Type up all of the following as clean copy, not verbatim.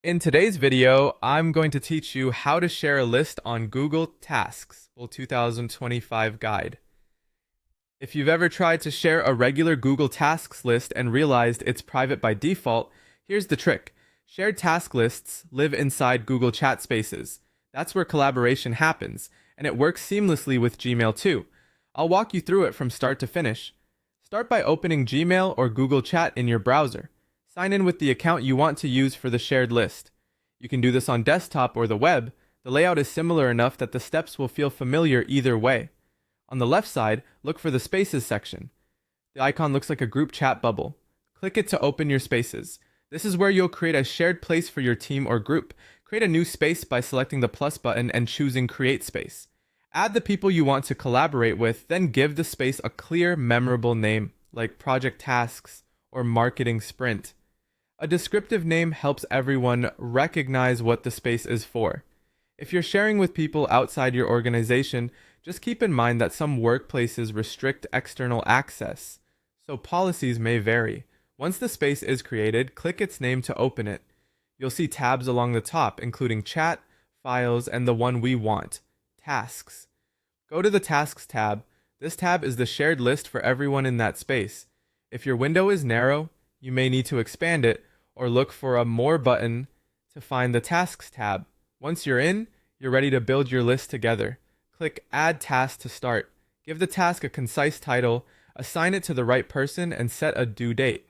In today's video, I'm going to teach you how to share a list on Google Tasks, 2025 guide. If you've ever tried to share a regular Google Tasks list and realized it's private by default, here's the trick. Shared task lists live inside Google Chat Spaces. That's where collaboration happens, and it works seamlessly with Gmail too. I'll walk you through it from start to finish. Start by opening Gmail or Google Chat in your browser. Sign in with the account you want to use for the shared list. You can do this on desktop or the web. The layout is similar enough that the steps will feel familiar either way. On the left side, look for the Spaces section. The icon looks like a group chat bubble. Click it to open your Spaces. This is where you'll create a shared place for your team or group. Create a new space by selecting the plus button and choosing Create Space. Add the people you want to collaborate with, then give the space a clear, memorable name, like Project Tasks or Marketing Sprint. A descriptive name helps everyone recognize what the space is for. If you're sharing with people outside your organization, just keep in mind that some workplaces restrict external access, so policies may vary. Once the space is created, click its name to open it. You'll see tabs along the top, including Chat, Files, and the one we want, Tasks. Go to the Tasks tab. This tab is the shared list for everyone in that space. If your window is narrow, you may need to expand it, or look for a More button to find the Tasks tab. Once you're in, you're ready to build your list together. Click Add Task to start. Give the task a concise title, assign it to the right person, and set a due date.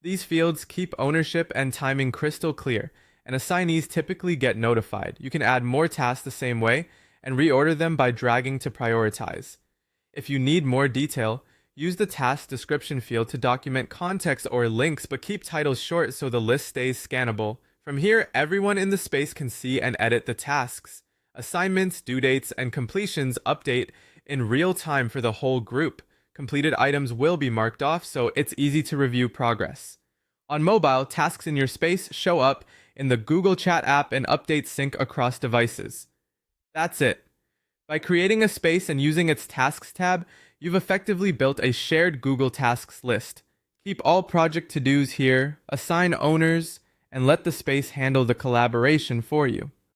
These fields keep ownership and timing crystal clear, and assignees typically get notified. You can add more tasks the same way, and reorder them by dragging to prioritize. If you need more detail, use the task description field to document context or links, but keep titles short so the list stays scannable. From here, everyone in the space can see and edit the tasks. Assignments, due dates, and completions update in real time for the whole group. Completed items will be marked off, so it's easy to review progress. On mobile, tasks in your space show up in the Google Chat app and updates sync across devices. That's it. By creating a space and using its Tasks tab, you've effectively built a shared Google Tasks list. Keep all project to-dos here, assign owners, and let the space handle the collaboration for you.